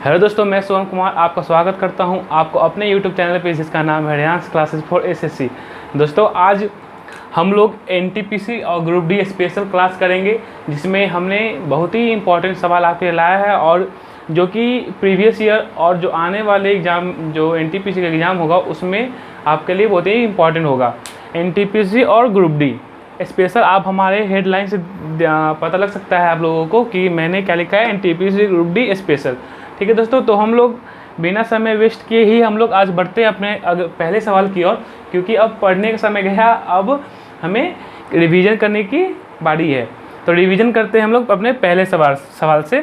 Hello दोस्तों, मैं सोहन कुमार आपका स्वागत करता हूं आपको अपने YouTube चैनल पे, जिसका नाम है रियांस क्लासेस फॉर एसएससी। दोस्तों, आज हम लोग एनटीपीसी और ग्रुप डी स्पेशल क्लास करेंगे, जिसमें हमने बहुत ही इंपॉर्टेंट सवाल आपके लिए लाया है और जो कि प्रीवियस ईयर और जो आने वाले एग्ज़ाम, जो एनटीपीसी का एग्ज़ाम होगा, उसमें आपके लिए बहुत ही इंपॉर्टेंट होगा। एनटीपीसी और ग्रुप डी स्पेशल, आप हमारे हेडलाइन से पता लग सकता है आप लोगों को कि मैंने क्या लिखा है, एनटीपीसी ग्रुप डी स्पेशल। ठीक है दोस्तों, तो हम लोग बिना समय वेस्ट किए ही हम लोग आज बढ़ते हैं अपने पहले सवाल की ओर, क्योंकि अब पढ़ने का समय गया, अब हमें रिवीजन करने की बारी है। तो रिवीजन करते हैं हम लोग अपने पहले सवाल से।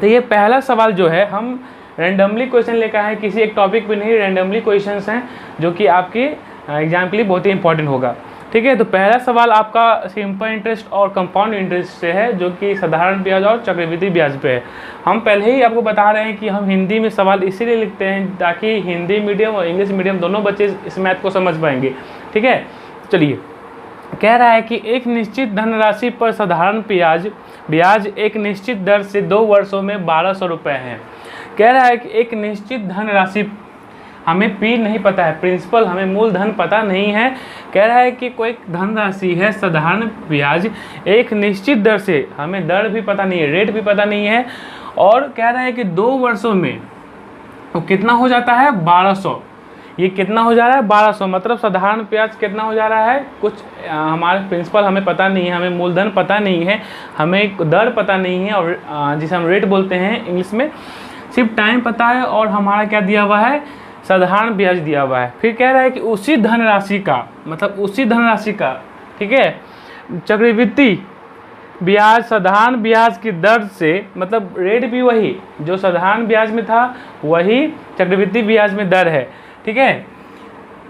तो ये पहला सवाल जो है, हम रैंडमली क्वेश्चन लेकर आए हैं, किसी एक टॉपिक पे नहीं, रैंडमली क्वेश्चंस हैं जो कि आपके एग्जाम के लिए बहुत ही इंपॉर्टेंट होगा। ठीक है, तो पहला सवाल आपका सिंपल इंटरेस्ट और कंपाउंड इंटरेस्ट से है, जो कि साधारण ब्याज और चक्रवृद्धि ब्याज पे है। हम पहले ही आपको बता रहे हैं कि हम हिंदी में सवाल इसीलिए लिखते हैं ताकि हिंदी मीडियम और इंग्लिश मीडियम दोनों बच्चे इस मैथ को समझ पाएंगे। ठीक है, चलिए। कह रहा है कि एक निश्चित धनराशि पर साधारण ब्याज एक निश्चित दर से 2 वर्षों में 1200 रुपये है। कह रहा है कि एक निश्चित धनराशि, हमें पी नहीं पता है, प्रिंसिपल हमें मूलधन पता नहीं है। कह रहा है कि कोई धनराशि है साधारण ब्याज एक निश्चित दर से, हमें दर भी पता नहीं है, रेट भी पता नहीं है, और कह रहा है कि 2 वर्षों में तो कितना हो जाता है 1200। ये कितना हो जा रहा है 1200, मतलब साधारण ब्याज कितना हो जा रहा है, कुछ हमारे प्रिंसिपल हमें पता नहीं है, हमें मूलधन पता नहीं है, हमें दर पता नहीं है, और जिसे हम रेट बोलते हैं इंग्लिश में, सिर्फ टाइम पता है, और हमारा क्या दिया हुआ है, साधारण ब्याज दिया हुआ है। फिर कह रहा है कि उसी धनराशि का, मतलब उसी धनराशि का, ठीक है, चक्रवृद्धि ब्याज साधारण ब्याज की दर से, मतलब रेट भी वही जो साधारण ब्याज में था, वही चक्रवृद्धि ब्याज में दर है। ठीक है,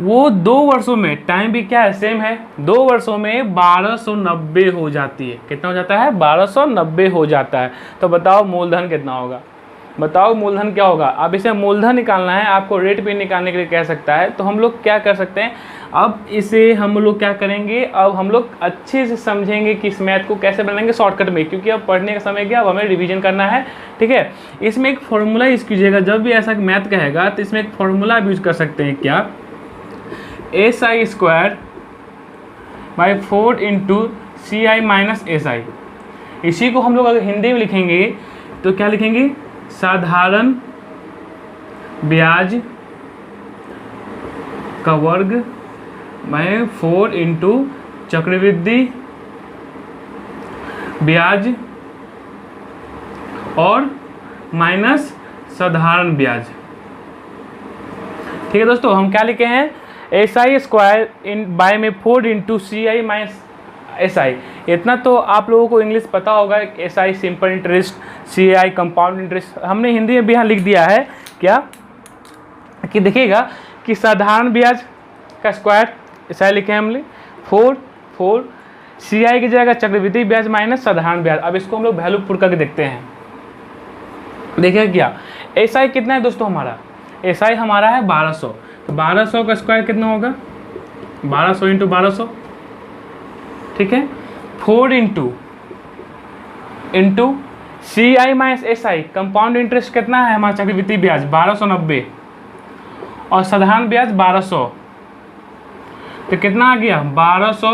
वो 2 वर्षों में, टाइम भी क्या है, सेम है, 2 वर्षों में 1290 हो जाती है। कितना हो जाता है 1290 हो जाता है। तो बताओ मूलधन कितना होगा, बताओ मूलधन क्या होगा। अब इसे मूलधन निकालना है, आपको रेट भी निकालने के लिए कह सकता है। तो हम लोग क्या कर सकते हैं, अब इसे हम लोग क्या करेंगे, अब हम लोग अच्छे से समझेंगे कि इस मैथ को कैसे बनाएंगे शॉर्टकट में, क्योंकि अब पढ़ने का समय गया, अब हमें रिवीजन करना है। ठीक है, इसमें एक फॉर्मूला यूज़ कीजिएगा, जब भी ऐसा मैथ कहेगा तो इसमें एक फॉर्मूला यूज कर सकते हैं। क्या, SI² by 4 into CI minus SI। इसी को हम लोग अगर हिंदी में लिखेंगे तो क्या लिखेंगे, साधारण ब्याज का वर्ग में 4 इंटू चक्रवृद्धि ब्याज और माइनस साधारण ब्याज। ठीक है दोस्तों, हम क्या लिखे हैं, SI² इन बाय में 4 इंटू CI माइनस SI। इतना तो आप लोगों को इंग्लिश पता होगा, SI simple interest, CI compound interest. हमने हिंदी में भी यहाँ लिख दिया है क्या, कि देखिएगा कि साधारण ब्याज का स्क्वायर SI लिखे हैं हमने 4 CI की जगह चक्रवृद्धि ब्याज माइनस साधारण ब्याज। अब इसको हम लोग वैल्यू पुट करके देखते हैं। देखिए क्या, SI कितना है दोस्तों, हमारा SI हमारा है 1200। तो 1200 का स्क्वायर कितना होगा, 1200 इंटू 1200। ठीक है, 4 into CI minus SI, compound interest कितना है हमारा, चक्रवृद्धि ब्याज 1290 और साधारण ब्याज 1200। तो कितना आ गया 1200।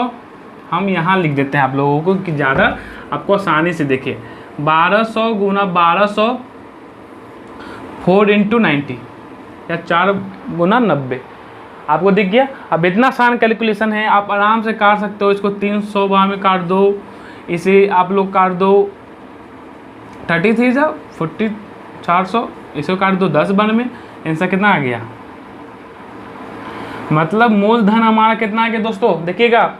हम यहाँ लिख देते हैं आप लोगों को कि ज़्यादा आपको आसानी से देखिए, 1200 गुना 1200, 4 इंटू 90 या 4 गुना 90, आपको दिख गया। अब इतना आसान कैलकुलेशन है, आप आराम से काट सकते हो। इसको 300 बार में काट दो, इसे आप लोग काट दो 33 जा 40, 400, इसे काट दो 10 बार में, आंसर कितना आ गया, मतलब मूलधन हमारा कितना आ गया दोस्तों। देखिएगा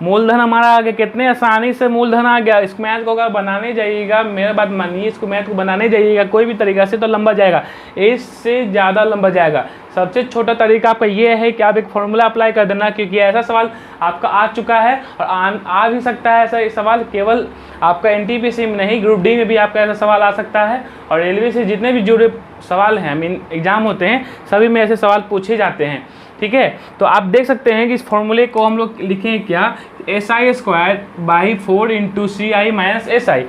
मूलधन हमारा आ गया, कितने आसानी से मूलधन आ गया। इस मैथ को अगर बनाने जाइएगा, मेरा बात मानिए, इसको मैथ को बनाने जाइएगा कोई भी तरीका से तो लंबा जाएगा, इससे ज़्यादा लंबा जाएगा। सबसे छोटा तरीका आपका ये है कि आप एक फॉर्मूला अप्लाई कर देना, क्योंकि ऐसा सवाल आपका आ चुका है और आ भी सकता है। ऐसा सवाल केवल आपका एनटीपीसी में नहीं, ग्रुप डी में भी आपका ऐसा सवाल आ सकता है, और रेलवे से जितने भी जुड़े सवाल हैं, मीन एग्जाम होते हैं, सभी में ऐसे सवाल पूछे जाते हैं। ठीक है, तो आप देख सकते हैं कि इस फॉर्मूले को हम लोग लिखें क्या, SI² by 4 into CI minus SI।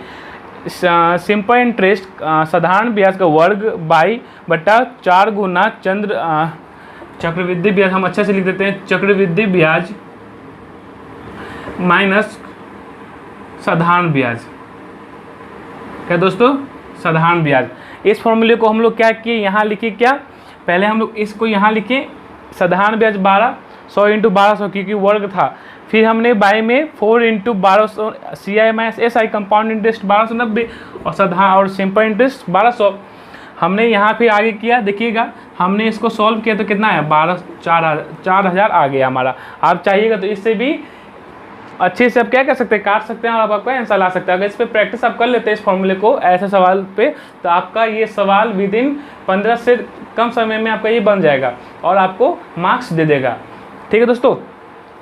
Simple interest साधारण ब्याज का वर्ग बाई बटा 4 गुना चक्रवृद्धि ब्याज, हम अच्छे से लिख देते हैं चक्रवृद्धि ब्याज माइनस साधारण ब्याज। क्या दोस्तों? साधारण ब्याज। इस फॉर्मूले को हम लोग क्या किए, यहाँ लिखे, क्या पहले हम लोग इसको यहाँ लिखे साधारण ब्याज 1200 इंटू 1200 क्योंकि वर्ग था, फिर हमने बाई में 4 into 1200 CI minus SI compound interest 1290 और साधारण और सिंपल इंटरेस्ट 1200 हमने यहाँ फिर आगे किया। देखिएगा हमने इसको सॉल्व किया तो कितना है 4000 आ गया हमारा। आप चाहिएगा तो इससे भी अच्छे से आप क्या कर सकते हैं, काट सकते हैं और आप आपका आंसर ला सकते हैं। अगर इस पर प्रैक्टिस आप कर लेते हैं इस फॉर्मूले को ऐसे सवाल पे, तो आपका ये सवाल विदिन 15 से कम समय में आपका ये बन जाएगा और आपको मार्क्स दे देगा। ठीक है दोस्तों,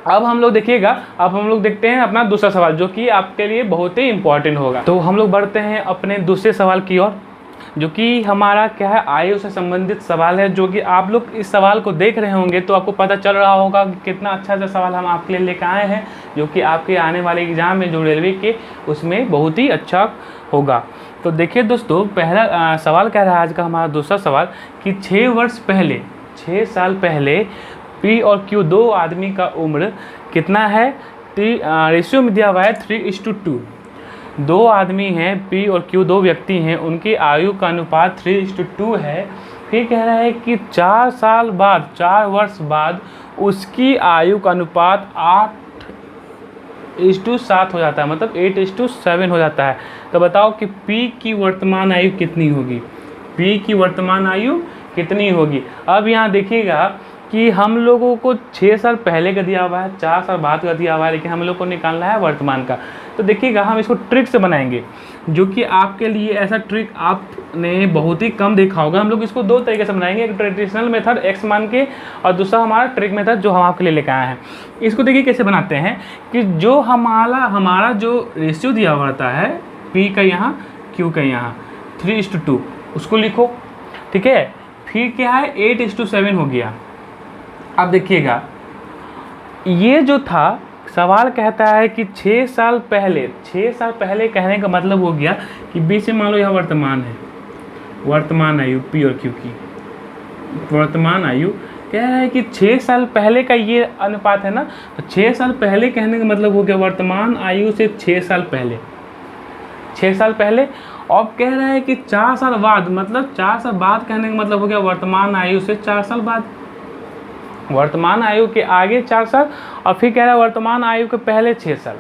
अब हम लोग देखिएगा, अब हम लोग देखते हैं अपना दूसरा सवाल जो कि आपके लिए बहुत ही इंपॉर्टेंट होगा। तो हम लोग बढ़ते हैं अपने दूसरे सवाल की ओर, जो कि हमारा क्या है, आयु से संबंधित सवाल है। जो कि आप लोग इस सवाल को देख रहे होंगे तो आपको पता चल रहा होगा कि कितना अच्छा सा सवाल हम आपके लिए लेकर आए हैं, जो कि आपके आने वाले एग्जाम में जो रेलवे के उसमें बहुत ही अच्छा होगा। तो देखिए दोस्तों, पहला सवाल कह रहा है आज का हमारा दूसरा सवाल कि 6 साल पहले P और Q दो आदमी का उम्र कितना है। रेशियो में दिया हुआ है 3:2। दो आदमी हैं, P और Q दो व्यक्ति हैं, उनकी आयु का अनुपात 3:2 है। फिर कह रहा है कि 4 साल बाद, 4 वर्ष बाद उसकी आयु का अनुपात 8:7 हो जाता है, मतलब 8:7 हो जाता है। तो बताओ कि P की वर्तमान आयु कितनी होगी, P की वर्तमान आयु कितनी होगी। अब यहाँ देखिएगा कि हम लोगों को 6 साल पहले का दिया हुआ है, 4 साल बाद का दिया हुआ है, लेकिन हम लोग को निकालना है वर्तमान का। तो देखिएगा हम इसको ट्रिक से बनाएंगे, जो कि आपके लिए ऐसा ट्रिक आपने बहुत ही कम देखा होगा। हम लोग इसको दो तरीके से बनाएंगे, एक ट्रेडिशनल मेथड x मान के और दूसरा हमारा ट्रिक मेथड जो हम आपके लिए लेकर आए हैं। इसको देखिए कैसे बनाते हैं कि जो हमारा जो रेशियो दिया हुआ रहता है P का यहाँ, Q का यहाँ 3:2, उसको लिखो। ठीक है, फिर क्या है 8:7 हो गया। अब देखिएगा ये जो था सवाल कहता है कि 6 साल पहले कहने का मतलब हो गया कि बीच में मान लो यह वर्तमान है, वर्तमान आयु P और Q की वर्तमान आयु कह रहा है कि 6 साल पहले का ये अनुपात है ना। तो 6 साल पहले कहने का मतलब हो गया वर्तमान आयु से 6 साल पहले, 6 साल पहले। अब कह रहा है कि 4 साल बाद, मतलब 4 साल बाद कहने का मतलब हो गया वर्तमान आयु से 4 साल बाद, वर्तमान आयु के आगे 4 साल और फिर कह रहा है वर्तमान आयु के पहले 6 साल।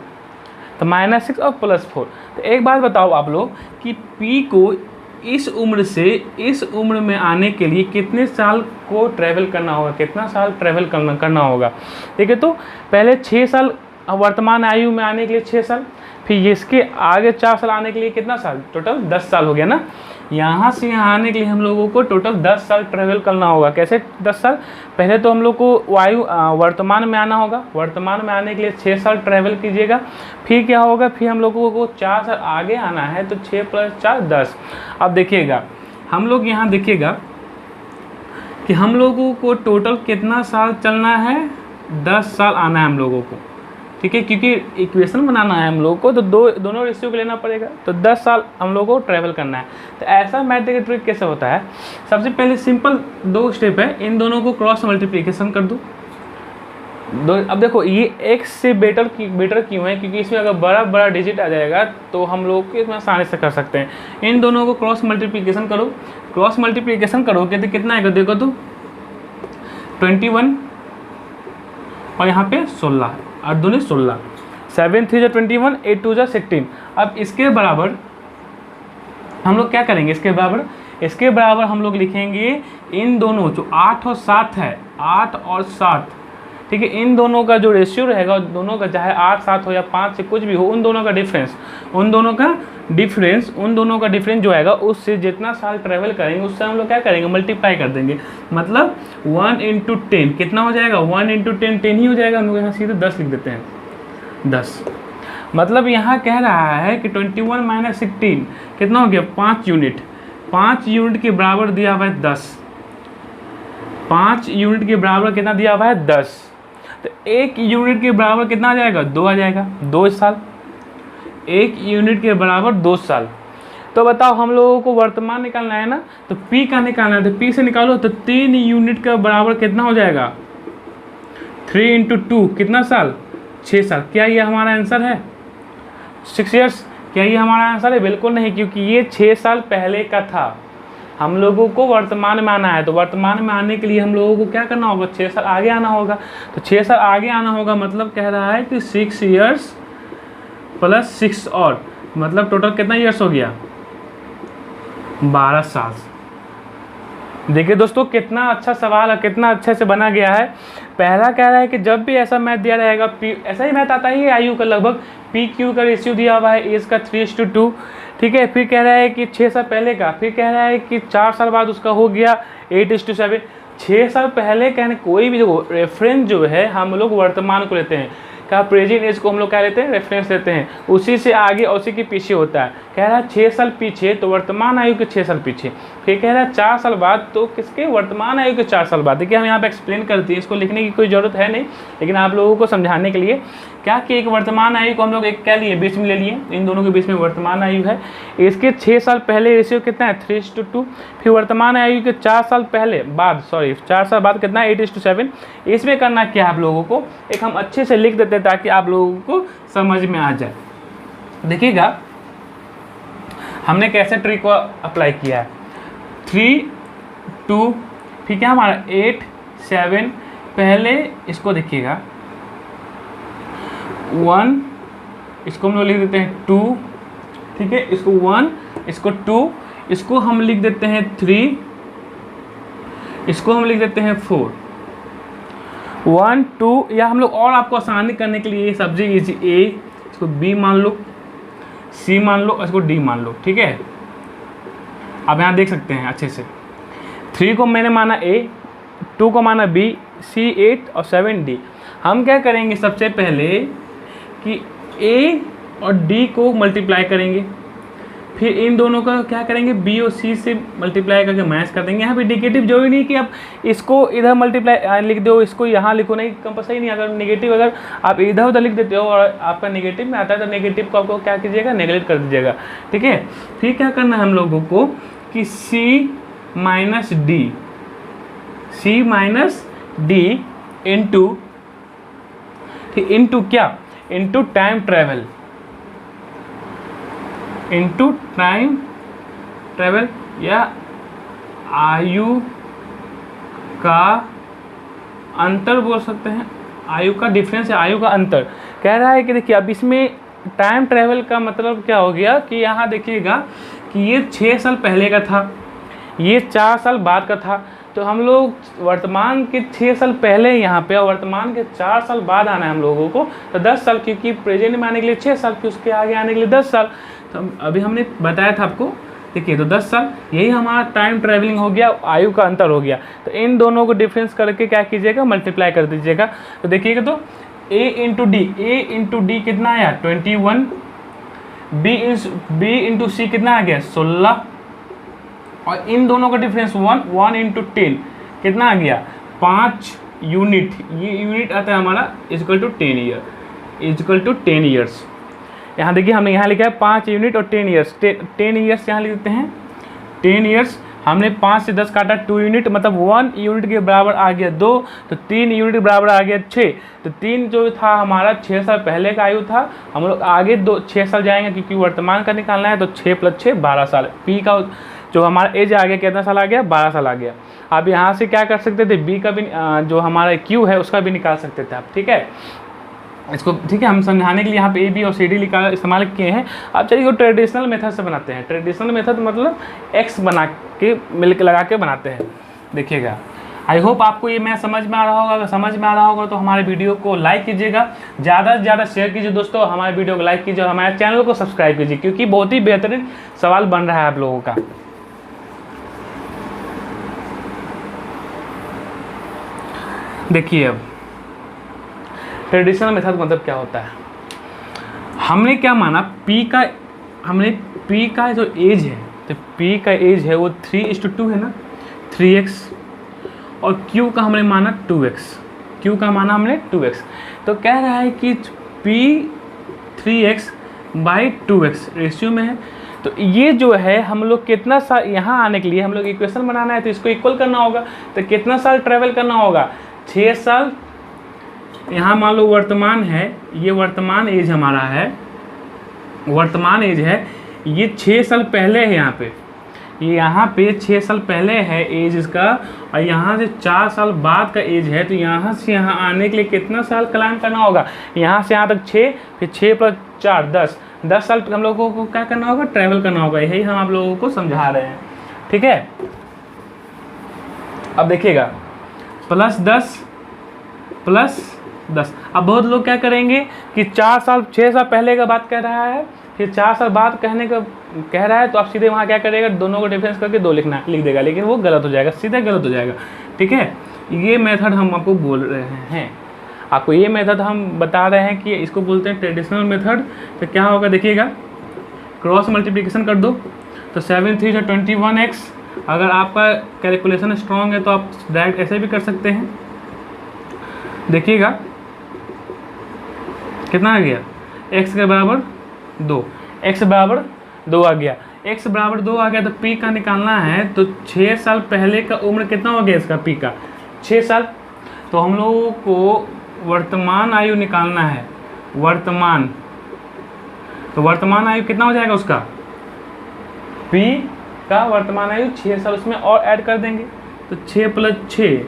तो -6 और +4। तो एक बात बताओ आप लोग कि P को इस उम्र से इस उम्र में आने के लिए कितने साल को ट्रैवल करना होगा, कितना साल ट्रैवल करना होगा। ठीक है, तो पहले 6 साल वर्तमान आयु में आने के लिए 6 साल, फिर इसके आगे 4 साल आने के लिए कितना साल, टोटल 10 साल हो गया ना। यहाँ से यहाँ आने के लिए हम लोगों को टोटल 10 साल ट्रैवल करना होगा। कैसे 10 साल, पहले तो हम लोग को वर्तमान में आना होगा, वर्तमान में आने के लिए 6 साल ट्रैवल कीजिएगा। फिर क्या होगा, फिर हम लोगों को 4 साल आगे आना है, तो 6 + 4 10। अब देखिएगा हम लोग यहाँ देखिएगा कि हम लोगों को टोटल कितना साल चलना है, 10 साल आना है हम लोगों को। ठीक है, क्योंकि इक्वेशन बनाना है हम लोगों को, तो दोनों रेशियो को लेना पड़ेगा, तो 10 साल हम लोगों को ट्रैवल करना है। तो ऐसा मैथमेटिकल ट्रिक कैसे होता है, सबसे पहले सिंपल 2 स्टेप है, इन दोनों को क्रॉस मल्टीप्लिकेशन कर दो। अब देखो ये x से बेटर क्यों है, क्योंकि इसमें अगर बड़ा डिजिट आ जाएगा तो हम लोग इसमें आसानी से कर सकते हैं। इन दोनों को क्रॉस मल्टीप्लिकेशन करो, क्रॉस मल्टीप्लिकेशन करोगे तो कितना आएगा, देखो तो 21 और यहाँ पे 16 और दोनों 16, 7 3 = 21, 8 2 = 16। अब इसके बराबर हम लोग क्या करेंगे, इसके बराबर हम लोग लिखेंगे इन दोनों जो 8 और 7 है, 8 और 7। ठीक है, इन दोनों का जो रेशियो रहेगा, दोनों का चाहे 8 7 हो या 5 से कुछ भी हो, उन दोनों का डिफरेंस जो आएगा उससे जितना साल ट्रैवल करेंगे उससे हम लोग क्या करेंगे, मल्टीप्लाई कर देंगे। मतलब 1 × 10 कितना हो जाएगा, 1 × 10 10 ही हो जाएगा। हम लोग यहाँ सीधे 10 लिख देते हैं, 10। मतलब यहाँ कह रहा है कि 21 - 16 कितना हो गया, 5 यूनिट। 5 यूनिट के बराबर दिया हुआ है 10, 5 यूनिट के बराबर कितना दिया हुआ है 10। तो 1 यूनिट के बराबर कितना आ जाएगा, 2 आ जाएगा, 2 साल। 1 यूनिट के बराबर 2 साल। तो बताओ हम लोगों को वर्तमान निकालना है ना, तो P का निकालना है, तो P से निकालो तो 3 यूनिट का बराबर कितना हो जाएगा, 3 × 2 कितना साल, 6 साल। क्या ये हमारा आंसर है, 6 ईयर्स? क्या ये हमारा आंसर है? बिल्कुल नहीं, क्योंकि ये 6 साल पहले का था। हम लोगों को वर्तमान में आना है, तो वर्तमान में आने के लिए हम लोगों को क्या करना होगा, 6 साल आगे आना होगा। तो 6 साल आगे आना होगा, मतलब कह रहा है कि 6 ईयर्स प्लस 6 और, मतलब टोटल कितना ईयर्स हो गया, 12 साल। देखिए दोस्तों कितना अच्छा सवाल है, कितना अच्छे से बना गया है। पहला कह रहा है कि जब भी ऐसा मैथ दिया रहेगा, पी ऐसा ही मैथ आता ही है आयु का, लगभग PQ का रेशियो दिया हुआ है एज का 3:2, ठीक है। फिर कह रहा है कि 6 साल पहले का, फिर कह रहा है कि 4 साल बाद उसका हो गया 8:7। 6 साल पहले कहने कोई भी जो रेफरेंस जो है हम लोग वर्तमान को लेते हैं, का प्रेजेंट एज को हम लोग क्या लेते हैं, रेफरेंस लेते हैं, उसी से आगे और उसी के पीछे होता है। कह रहा है 6 साल पीछे तो वर्तमान आयु के 6 साल पीछे, फिर कह रहा है 4 साल बाद तो किसके, वर्तमान आयु के 4 साल बाद। देखिए हम यहाँ पे एक्सप्लेन करते हैं, इसको लिखने की कोई ज़रूरत है नहीं, लेकिन आप लोगों को समझाने के लिए क्या कि एक वर्तमान आयु को हम लोग एक क्या लिए, बीच में ले लिए, इन दोनों के बीच में वर्तमान आयु है। इसके 6 साल पहले रेशियो कितना है, 3:2। फिर वर्तमान आयु के 4 साल पहले बाद, 4 साल बाद कितना है, 8:7। इसमें करना क्या है आप लोगों को, एक हम अच्छे से लिख देते हैं ताकि आप लोगों को समझ में आ जाए। देखिएगा हमने कैसे ट्रिक को अप्लाई किया है, 3, 2, फिर क्या हमारा 8, 7, पहले इसको देखिएगा 1, इसको हम लोग लिख देते हैं 2, ठीक है, इसको 1, इसको 2, इसको हम लिख देते हैं 3, इसको हम लिख देते हैं 4, 1, 2, या हम लोग और आपको आसानी करने के लिए सब्जेक्ट इजी A, इसको B मान लो, C मान लो, इसको D मान लो, ठीक है। अब यहाँ देख सकते हैं अच्छे से, 3 को मैंने माना A, 2 को माना B, C 8 और 7 D। हम क्या करेंगे, सबसे पहले कि A और D को मल्टीप्लाई करेंगे, फिर इन दोनों का क्या करेंगे, B और C से मल्टीप्लाई करके मैच कर देंगे। यहाँ पे नेगेटिव जो भी नहीं कि आप इसको इधर मल्टीप्लाई लिख दो, इसको यहाँ लिखो, नहीं, कंपल्सरी नहीं। अगर नेगेटिव अगर आप इधर उधर लिख देते हो और आपका नेगेटिव में आता है तो नेगेटिव को आपको क्या कीजिएगा, नेगलेक्ट कर दीजिएगा, ठीक है। फिर क्या करना है हम लोगों को कि C माइनस D इंटू क्या, इंटू टाइम ट्रेवल, या आयु का अंतर बोल सकते हैं, आयु का डिफरेंस या आयु का अंतर। कह रहा है कि देखिए अब इसमें टाइम ट्रेवल का मतलब क्या हो गया कि यहाँ देखिएगा कि ये 6 साल पहले का था, ये 4 साल बाद का था, तो हम लोग वर्तमान के 6 साल पहले यहाँ पे और वर्तमान के 4 साल बाद आना है हम लोगों को, तो 10 साल, क्योंकि प्रेजेंट में आने के लिए 6 साल, फिर उसके आगे आने के लिए 10 साल। तो अभी हमने बताया था आपको, देखिए तो 10 साल, यही हमारा टाइम ट्रैवलिंग हो गया, आयु का अंतर हो गया। तो इन दोनों को डिफरेंस करके क्या कीजिएगा, मल्टीप्लाई कर दीजिएगा। तो देखिएगा तो A इंटू डी कितना आया, 21, B इंटू C कितना आ गया, 16, और इन दोनों का डिफरेंस 1 इंटू 10 कितना आ गया, 5 यूनिट। ये यूनिट आता है हमारा इक्वल टू 10 ईयर्स। यहाँ देखिए हमने यहाँ लिखा है 5 यूनिट और 10 ईयर्स, 10 ईयर्स यहाँ लिख देते हैं, 10 ईयर्स। हमने 5 से 10 काटा, 2 यूनिट, मतलब 1 यूनिट के बराबर आ गया 2, तो 3 यूनिट के बराबर आ गया 6। तो 3 जो था हमारा 6 साल पहले का आयु था, हम लोग आगे 6 साल जाएंगे क्योंकि वर्तमान का निकालना है, तो 6 + 6 12 साल। पी का जो हमारा एज आ गया कितना साल आ गया, 12 साल आ गया। आप यहाँ से क्या कर सकते थे, बी का भी जो हमारा क्यू है उसका भी निकाल सकते थे आप, ठीक है। इसको ठीक है, हम समझाने के लिए यहाँ पे A B और C D इस्तेमाल किए हैं। अब चलिए वो ट्रेडिशनल मेथड से बनाते हैं। ट्रेडिशनल मेथड मतलब x बना के मिलकर लगा के बनाते हैं। देखिएगा, आई होप आपको ये मैं समझ में आ रहा होगा। अगर समझ में आ रहा होगा तो हमारे वीडियो को लाइक कीजिएगा, ज़्यादा से ज़्यादा शेयर कीजिए दोस्तों, हमारे वीडियो को लाइक कीजिए और हमारे चैनल को सब्सक्राइब कीजिए, क्योंकि बहुत ही बेहतरीन सवाल बन रहा है आप लोगों का। देखिए अब ट्रेडिशनल मेथड मतलब क्या होता है, हमने क्या माना, हमने P का जो एज है, तो P का एज है वो 3:2 है ना, 3x, और Q का हमने माना 2x, Q का माना हमने 2x। तो कह रहा है कि P 3x/2x रेशियो में है, तो ये जो है हम लोग कितना साल, यहाँ आने के लिए हम लोग इक्वेशन बनाना है तो इसको इक्वल करना होगा। तो कितना साल ट्रैवल करना होगा, 6 साल। यहाँ मान लो वर्तमान है, ये वर्तमान एज हमारा है, वर्तमान एज है, ये 6 साल पहले है यहाँ पे, ये यहाँ पे 6 साल पहले है एज इसका, और यहाँ से 4 साल बाद का एज है। तो यहाँ से यहाँ आने के लिए कितना साल क्लाइम करना होगा, यहाँ से यहाँ तक 6, फिर 6 + 4 10 साल हम लोगों को क्या करना होगा, ट्रैवल करना होगा। यही हम आप लोगों को समझा रहे हैं, ठीक है। अब देखिएगा +10 + 10। अब बहुत लोग क्या करेंगे कि 4 साल 6 साल पहले का बात कह रहा है, फिर 4 साल बाद कहने का कह रहा है, तो आप सीधे वहाँ क्या करेगा, दोनों को डिफरेंस करके 2 लिख देगा, लेकिन वो गलत हो जाएगा, सीधे गलत हो जाएगा, ठीक है। ये मेथड हम आपको बोल रहे हैं, आपको ये मेथड हम बता रहे हैं कि इसको बोलते हैं ट्रेडिशनल मेथड। तो क्या होगा देखिएगा, क्रॉस मल्टीप्लिकेशन कर दो तो 7 3 21x। अगर आपका कैलकुलेशन स्ट्रॉन्ग है तो आप डायरेक्ट ऐसे भी कर सकते हैं। देखिएगा कितना आ गया, x के बराबर 2, x बराबर 2 आ गया, x बराबर 2 आ गया। तो p का निकालना है, तो 6 साल पहले का उम्र कितना हो गया इसका, p का 6 साल। तो हम लोगों को वर्तमान आयु निकालना है, वर्तमान। तो वर्तमान आयु कितना हो जाएगा उसका, p का वर्तमान आयु 6 साल, उसमें और ऐड कर देंगे। तो 6 + 6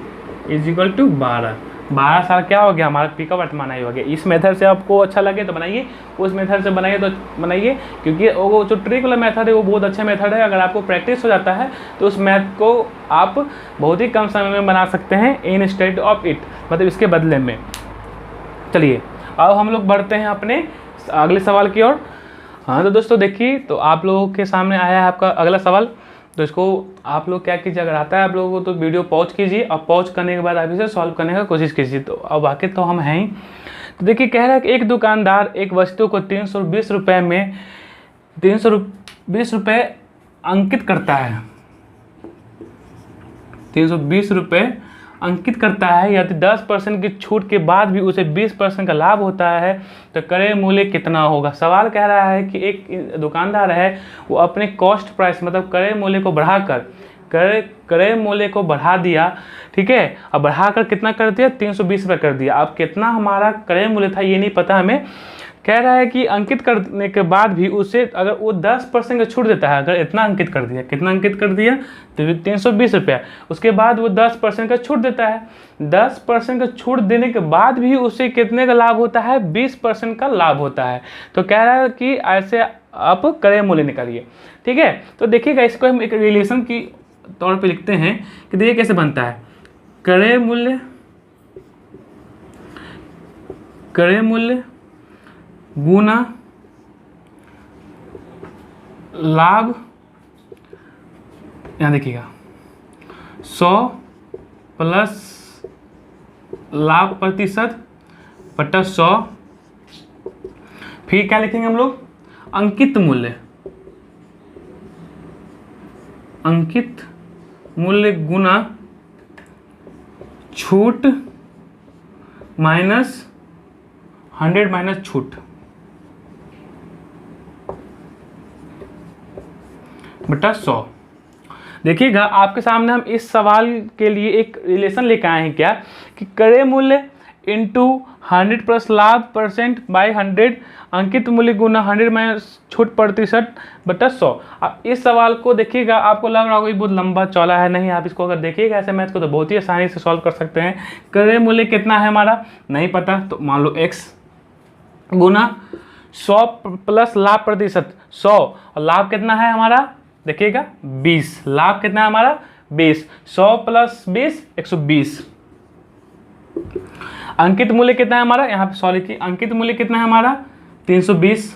= 12। 12 साल क्या हो गया हमारा, पी का वर्तमान आयु हो गया। इस मेथड से आपको अच्छा लगे तो बनाइए, उस मेथड से बनाइए तो बनाइए, क्योंकि वो जो ट्रिक वाला मेथड है वो बहुत अच्छा मेथड है। अगर आपको प्रैक्टिस हो जाता है तो उस मैथ को आप बहुत ही कम समय में बना सकते हैं, इंस्टेड ऑफ इट, मतलब इसके बदले में। चलिए अब हम लोग बढ़ते हैं अपने अगले सवाल की ओर। हाँ तो दोस्तों देखिए, तो आप लोगों के सामने आया है आपका अगला सवाल। तो इसको आप लोग क्या कीजिए, अगर आता है आप लोगों को तो वीडियो पॉज कीजिए, और पॉज करने के बाद आप इसे सॉल्व करने का कोशिश कीजिए। तो अब वाकई तो हम हैं ही। तो देखिए कह रहा है कि एक दुकानदार एक वस्तु को 320 रुपये में 320 रुपये अंकित करता है, 320 रुपये अंकित करता है, यदि 10% की छूट के बाद भी उसे 20% का लाभ होता है तो क्रय मूल्य कितना होगा। सवाल कह रहा है कि एक दुकानदार है, वो अपने कॉस्ट प्राइस मतलब क्रय मूल्य को बढ़ाकर क्रय मूल्य को बढ़ा दिया, ठीक है। अब बढ़ाकर कितना कर दिया, 320 रुपये कर दिया। अब कितना हमारा क्रय मूल्य था ये नहीं पता हमें। कह रहा है कि अंकित करने के बाद भी उसे अगर वो 10% का छूट देता है, अगर इतना अंकित कर दिया, कितना अंकित कर दिया, तो 320 रुपया, उसके बाद वो 10% का छूट देता है। 10% का छूट देने के बाद भी उसे कितने का लाभ होता है, 20% का लाभ होता है। तो कह रहा है कि ऐसे आप क्रय मूल्य निकालिए, ठीक है। तो देखिएगा इसको हम एक रिलेशन की तौर पे लिखते हैं कि देखिए कैसे बनता है, क्रय मूल्य गुना लाभ। यहाँ देखिएगा 100 प्लस लाभ प्रतिशत बटा 100, फिर क्या लिखेंगे हम लोग, अंकित मूल्य गुना छूट माइनस 100 माइनस छूट बटा 100। देखिएगा आपके सामने हम इस सवाल के लिए एक रिलेशन लेकर आए हैं क्या, कि क्रय मूल्य इंटू 100 प्लस लाभ % बाई 100, अंकित मूल्य गुना 100 माइनस छूट प्रतिशत बटा 100। अब इस सवाल को देखिएगा, आपको लग रहा होगा ये बहुत लंबा चौड़ा है, नहीं, आप इसको अगर देखिएगा ऐसे मैथ को तो बहुत ही आसानी से सॉल्व कर सकते हैं। क्रय मूल्य कितना है हमारा नहीं पता, तो मान लो x गुना 100 प्लस लाभ प्रतिशत 100, और लाभ कितना है हमारा देखिएगा 20, लाभ कितना है हमारा 20, 100 प्लस 20 120। अंकित मूल्य कितना है हमारा, यहाँ पे 100 लिखिए, अंकित मूल्य कितना है हमारा 320,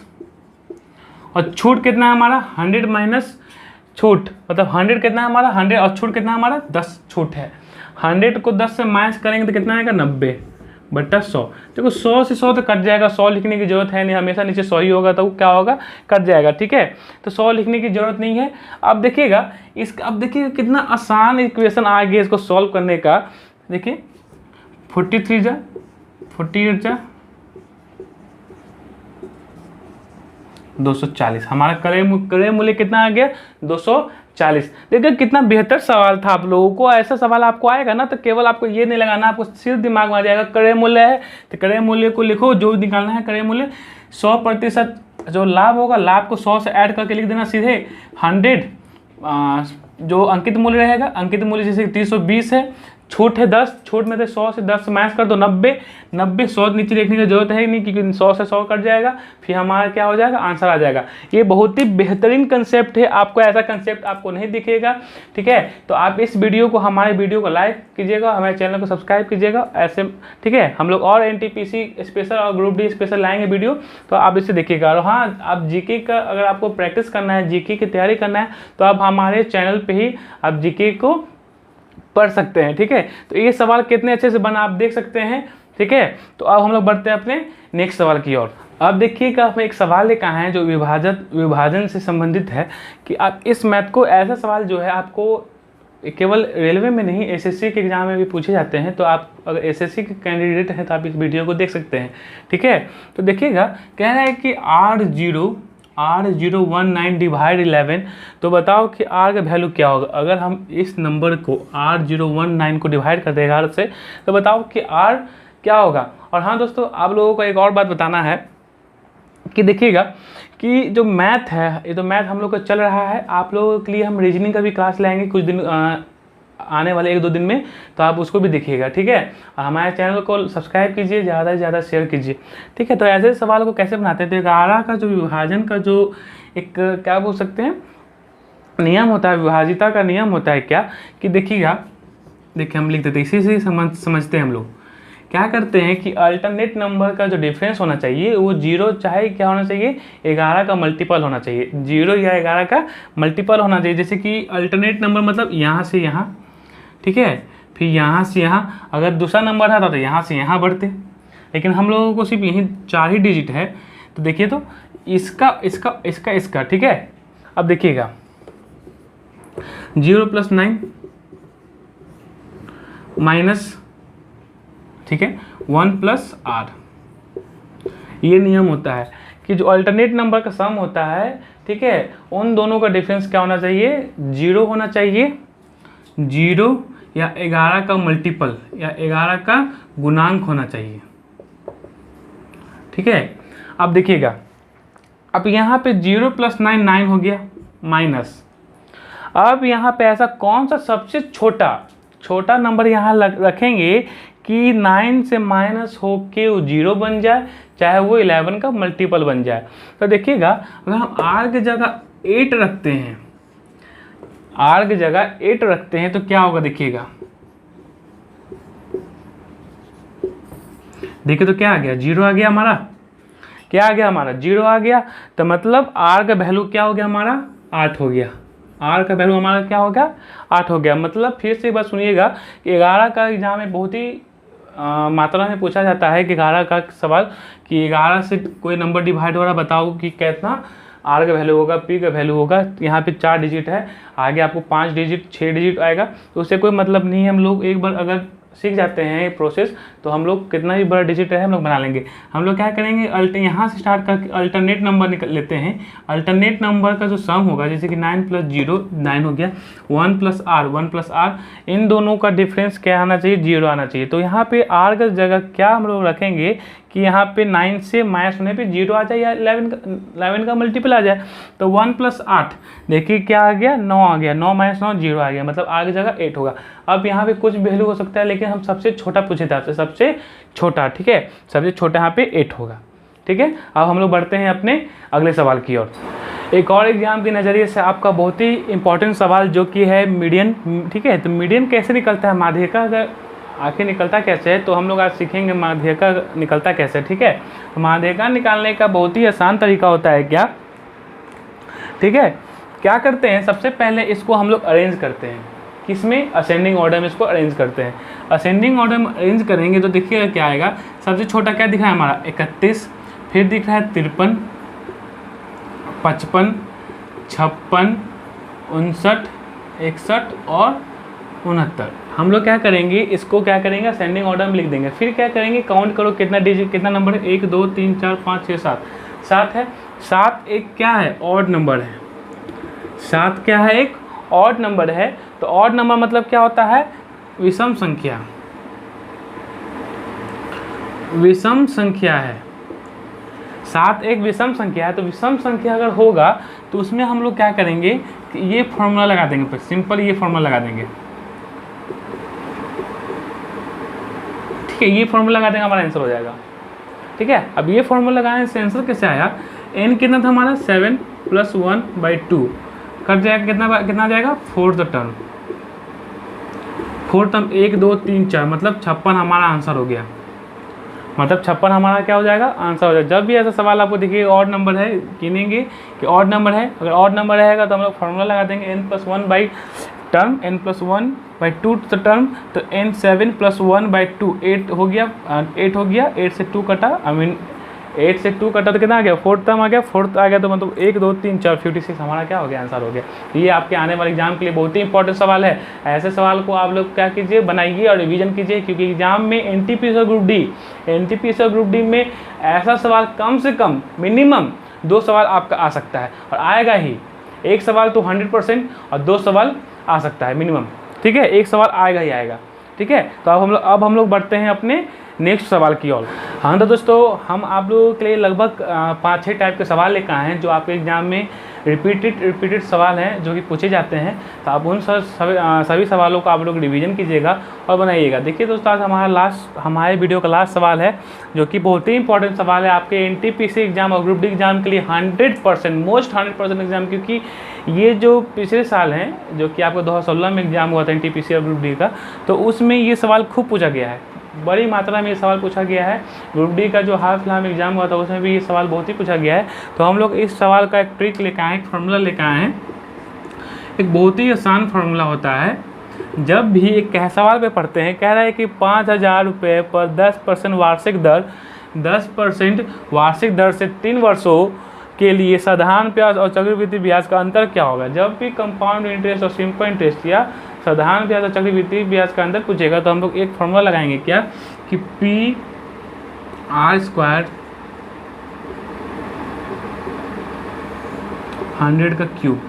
और छूट कितना है हमारा 100 माइनस छूट, मतलब 100 कितना है हमारा 100, और छूट कितना है हमारा 10 छूट है। 100 को 10 से माइनस करेंगे तो कितना आएगा 90 बटा 100। देखो 100 से 100 तो कट जाएगा, 100 लिखने की जरूरत है नहीं, हमेशा नीचे 100 ही होगा, तो क्या होगा कट जाएगा, ठीक है। तो 100 लिखने की जरूरत नहीं है। अब देखिएगा अब देखिए कितना आसान इक्वेशन आ गया इसको सॉल्व करने का। देखिए 43 जा 48 जा 240। हमारा क्रय मूल्य कितना आ गया? 240। देखिए कितना बेहतर सवाल था। आप लोगों को ऐसा सवाल आपको आएगा ना तो केवल आपको ये नहीं लगाना, आपको सिर्फ दिमाग में आ जाएगा क्रय मूल्य है तो क्रय मूल्य को लिखो, जो निकालना है क्रय मूल्य 100% जो लाभ होगा, लाभ को 100 से ऐड करके लिख देना सीधे 100। जो अंकित मूल्य रहेगा, अंकित मूल्य जैसे 320 है, छूट है 10, छूट में से 100 से 10 माइनस कर दो 90, 100 नीचे लिखने की जरूरत है नहीं क्योंकि 100 से 100 कट जाएगा, फिर हमारा क्या हो जाएगा? आंसर आ जाएगा। ये बहुत ही बेहतरीन कंसेप्ट है, आपको ऐसा कंसेप्ट आपको नहीं दिखेगा। ठीक है, तो आप इस वीडियो को, हमारे वीडियो को लाइक कीजिएगा, हमारे चैनल को सब्सक्राइब कीजिएगा ऐसे। ठीक है, हम लोग और NTPC स्पेशल और ग्रुप डी स्पेशल लाएंगे वीडियो, तो आप इसे देखिएगा। और हाँ, आप जीके का अगर आपको प्रैक्टिस करना है, जीके की तैयारी करना है, तो आप हमारे चैनल पर ही आप जीके को पढ़ सकते हैं। ठीक है, तो ये सवाल कितने अच्छे से बना आप देख सकते हैं। ठीक है, तो अब हम लोग बढ़ते हैं अपने नेक्स्ट सवाल की ओर। अब देखिएगा, हमें एक सवाल लिखा है जो विभाजन से संबंधित है कि आप इस मैथ को, ऐसा सवाल जो है आपको केवल रेलवे में नहीं SSC के एग्जाम में भी पूछे जाते हैं। तो आप अगर SSC के कैंडिडेट हैं तो आप इस वीडियो को देख सकते हैं। ठीक है, तो देखिएगा, कह रहा है कि R019 डिवाइड 11, तो बताओ कि R का वैल्यू क्या होगा। अगर हम इस नंबर को R019 को डिवाइड कर दें 11 से, तो बताओ कि R क्या होगा। और हाँ दोस्तों, आप लोगों को एक और बात बताना है कि देखिएगा कि जो मैथ है, ये तो मैथ हम लोग का चल रहा है, आप लोगों के लिए हम रीजनिंग का भी क्लास लाएंगे कुछ दिन आने वाले 1-2 दिन में, तो आप उसको भी देखिएगा। ठीक है, और हमारे चैनल को सब्सक्राइब कीजिए, ज़्यादा से ज़्यादा शेयर कीजिए। ठीक है, तो ऐसे सवाल को कैसे बनाते हैं? तो 11 का जो विभाजन का जो एक क्या बोल सकते हैं नियम होता है, विभाजिता का नियम होता है क्या कि देखिएगा, देखिए हम लिख देते हैं, इसी से समझते हैं हम लोग। क्या करते हैं कि अल्टरनेट नंबर का जो डिफरेंस होना चाहिए वो 0 चाहे क्या होना चाहिए? 11 का मल्टीपल होना चाहिए। 0 या 11 का मल्टीपल होना चाहिए। जैसे कि अल्टरनेट नंबर मतलब यहाँ से यहाँ, ठीक है, फिर यहाँ से यहाँ। अगर दूसरा नंबर आता तो यहाँ से यहाँ बढ़ते, लेकिन हम लोगों को सिर्फ यही 4 ही डिजिट है। तो देखिए, तो इसका ठीक है। अब देखिएगा 0 + 9 माइनस, ठीक है, 1 + R। ये नियम होता है कि जो अल्टरनेट नंबर का सम होता है, ठीक है, उन दोनों का डिफरेंस क्या होना चाहिए? 0 होना चाहिए, 0 या 11 का मल्टीपल या 11 का गुणांक होना चाहिए। ठीक है, अब देखिएगा, अब यहाँ पे 0 + 9 9 हो गया, माइनस। अब यहाँ पे ऐसा कौन सा सबसे छोटा नंबर यहाँ रखेंगे कि 9 से माइनस हो के वो 0 बन जाए, चाहे वो 11 का मल्टीपल बन जाए। तो देखिएगा, अगर हम R की जगह 8 रखते हैं, R की जगह 8 रखते हैं तो क्या होगा? देखिएगा, देखिए तो क्या आ गया? 0 आ गया हमारा। क्या आ गया हमारा? 0 आ गया। तो मतलब R का वैल्यू क्या हो गया हमारा? 8 हो गया। R का वैल्यू हमारा क्या हो गया? 8 हो गया। मतलब फिर से एक बार सुनिएगा कि 11 का एग्जाम में बहुत ही मात्रा में पूछा जाता है कि 11 का सवाल कि 11 से कोई नंबर डिवाइड हो रहा, बताओ कि कितना R का वैल्यू होगा, P का वैल्यू होगा। यहाँ पे 4 डिजिट है, आगे आपको 5 डिजिट 6 डिजिट आएगा, तो उससे कोई मतलब नहीं है। हम लोग एक बार अगर सीख जाते हैं ये प्रोसेस, तो हम लोग कितना भी बड़ा डिजिट है हम लोग बना लेंगे। हम लोग क्या करेंगे, यहाँ से स्टार्ट करके अल्टरनेट नंबर निकल लेते हैं। अल्टरनेट नंबर का जो सम होगा, जैसे कि 9 + 0 9 हो गया, 1 + R 1 + R, इन दोनों का डिफरेंस क्या आना चाहिए? 0 आना चाहिए। तो यहाँ पे R का जगह क्या हम लोग रखेंगे कि यहाँ पे 9 से माइनस होने पे 0 आ जाए या 11 का मल्टीपल आ जाए। तो 1 + 8, देखिए क्या आ गया? 9 आ गया। 9 - 9 0 आ गया, मतलब R की जगह 8 होगा। अब यहाँ पे कुछ वैल्यू हो सकता है, लेकिन हम सबसे छोटा पूछे थे आपसे, सबसे छोटा। ठीक है, सबसे छोटा यहाँ पे 8 होगा। ठीक है, अब हम लोग बढ़ते हैं अपने अगले सवाल की ओर। एक और एग्जाम के नज़रिए से आपका बहुत ही इंपॉर्टेंट सवाल जो कि है मीडियन। ठीक है, तो मीडियन कैसे निकलता है, माध्यिका अगर आखिर निकलता कैसे है, तो हम लोग आज सीखेंगे माध्यिका निकलता कैसे। ठीक है, तो माध्यिका निकालने का बहुत ही आसान तरीका होता है क्या? ठीक है, क्या करते हैं, सबसे पहले इसको हम लोग अरेंज करते हैं, किसमें? असेंडिंग ऑर्डर में इसको अरेंज करते हैं। असेंडिंग ऑर्डर में अरेंज करेंगे तो देखिएगा क्या आएगा। सबसे छोटा क्या दिख रहा है हमारा? 31, फिर दिख रहा है 53, 55, 56, 59, 61 और 69। हम लोग क्या करेंगे, इसको क्या करेंगे, असेंडिंग ऑर्डर में लिख देंगे। फिर क्या करेंगे, काउंट करो कितना डिजिट, कितना नंबर है? 1 2 3 4 5 6 7 है। 7 एक क्या है, ऑड नंबर है। 7 क्या है, एक ऑड नंबर है। तो ऑड नंबर मतलब क्या होता है, विषम संख्या, विषम संख्या है। 7 एक विषम संख्या है। तो विषम संख्या अगर होगा तो उसमें हम लोग क्या करेंगे कि ये फॉर्मूला लगा देंगे, सिंपल ये फॉर्मूला लगा देंगे, ठीक है। ये फॉर्मूला लगा देंगे, हमारा आंसर हो जाएगा, ठीक है। अब ये फॉर्मूला लगाने से आंसर कैसे आया, n कितना था हमारा 7 + 1/2 कट जाएगा, कितना आ जाएगा, फोर्थ टर्म, 1 2 3 4 मतलब 56 हमारा आंसर हो गया। मतलब 56 हमारा क्या हो जाएगा, आंसर हो जाएगा। जब भी ऐसा सवाल आपको देखिए ऑड नंबर है, गिनेंगे कि ऑड नंबर है, अगर ऑड नंबर रहेगा तो हम लोग फॉर्मूला लगा देंगे n + 1 टर्म, n + 1/2 टर्म, तो n 7 + 1/2 8 हो गया, 8 हो गया, 8 से 2 कटा, 8 से 2 कटा तो कितना आ गया, फोर्थ टर्म आ गया, फोर्थ आ गया तो मतलब 1 2 3 4 56 हमारा क्या हो गया, आंसर हो गया। ये आपके आने वाले एग्जाम के लिए बहुत ही इंपॉर्टेंट सवाल है। ऐसे सवाल को आप लोग क्या कीजिए, बनाइए और रिवीजन कीजिए, क्योंकि एग्जाम में एनटीपीसी और ग्रुप डी में ऐसा सवाल कम से कम मिनिमम 2 सवाल आपका आ सकता है, और आएगा ही। एक सवाल तो 100% और 2 सवाल आ सकता है मिनिमम, ठीक है। एक सवाल आएगा ही आएगा, ठीक है। तो अब हम लोग बढ़ते हैं अपने नेक्स्ट सवाल की ओर। हाँ तो दोस्तों, हम आप लोगों के लिए लगभग 5-6 टाइप के सवाल लेकर आए हैं जो आपके एग्जाम में रिपीटेड सवाल हैं जो कि पूछे जाते हैं। तो आप उन सभी सवालों को आप लोग रिवीजन कीजिएगा और बनाइएगा। देखिए दोस्तों, आज हमारे वीडियो का लास्ट सवाल है जो कि बहुत ही इंपॉर्टेंट सवाल है आपके एनटीपीसी एग्जाम और ग्रुप डी एग्जाम के लिए 100% मोस्ट 100% एग्जाम, क्योंकि ये जो पिछले साल हैं जो कि आपको 2016 में एग्जाम हुआ था एनटीपीसी और ग्रुप डी का, तो उसमें ये सवाल खूब पूछा गया है, बड़ी मात्रा में ये सवाल पूछा गया है। ग्रुप डी का जो हाल फिलहाल में एग्जाम हुआ था उसमें भी ये सवाल बहुत ही पूछा गया है। तो हम लोग इस सवाल का एक ट्रिक लेकर आए, एक फार्मूला लेकर आए हैं। एक बहुत ही आसान फार्मूला होता है। जब भी एक सवाल पे पढ़ते हैं, कह रहा है कि 5000 रुपये पर 10% वार्षिक दर, 10% वार्षिक दर से 3 वर्षों के लिए साधारण ब्याज और चक्रवृद्धि ब्याज का अंतर क्या होगा। जब भी कंपाउंड इंटरेस्ट और सिंपल इंटरेस्ट या साधारण ब्याज और चक्रवृद्धि ब्याज का अंतर पूछेगा तो हम लोग एक फॉर्मूला लगाएंगे, क्या कि PR² 100 का क्यूब।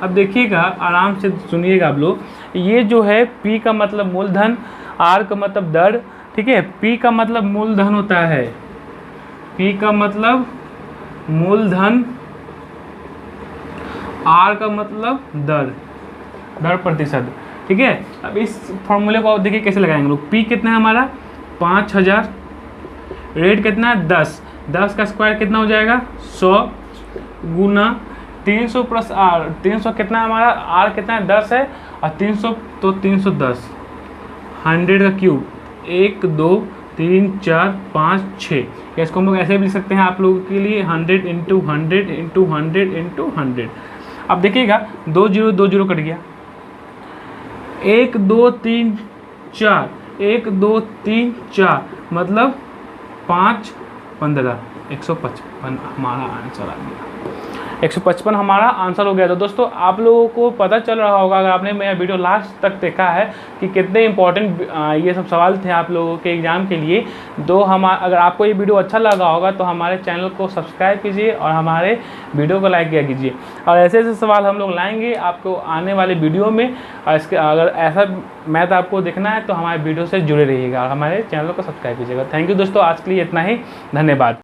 अब देखिएगा, आराम से सुनिएगा आप लोग। ये जो है P का मतलब मूलधन, R का मतलब दर, ठीक है। P का मतलब मूलधन होता है, P का मतलब मूलधन, R का मतलब दर प्रतिशत, ठीक है। अब इस फॉर्मूले को देखिए कैसे लगाएंगे लोग। P कितना है हमारा 5000, रेट कितना है 10, 10 का स्क्वायर कितना हो जाएगा 100 गुना 300 + R, 300 कितना है हमारा, R कितना है 10 है और 300 तो 310, 100 का क्यूब 1 2 3 4 5 6। इसको हम लोग ऐसे भी लिख सकते हैं आप लोगों के लिए 100 × 100 × 100 × 100। अब देखिएगा 2 0 2 0 कट गया, 1 2 3 4, 1 2 3 4 मतलब 5 15 155 हमारा आंसर आ गया। 155 हमारा आंसर हो गया। तो दोस्तों, आप लोगों को पता चल रहा होगा अगर आपने मेरा वीडियो लास्ट तक देखा है कि कितने इंपॉर्टेंट ये सब सवाल थे आप लोगों के एग्ज़ाम के लिए। तो अगर आपको ये वीडियो अच्छा लगा होगा तो हमारे चैनल को सब्सक्राइब कीजिए और हमारे वीडियो को लाइक किया कीजिए। और ऐसे ऐसे सवाल हम लोग लाएंगे आपको आने वाले वीडियो में। और इसके अगर ऐसा मैथ आपको देखना है तो हमारे वीडियो से जुड़े रहिएगा और हमारे चैनल को सब्सक्राइब कीजिएगा। थैंक यू दोस्तों, आज के लिए इतना ही, धन्यवाद।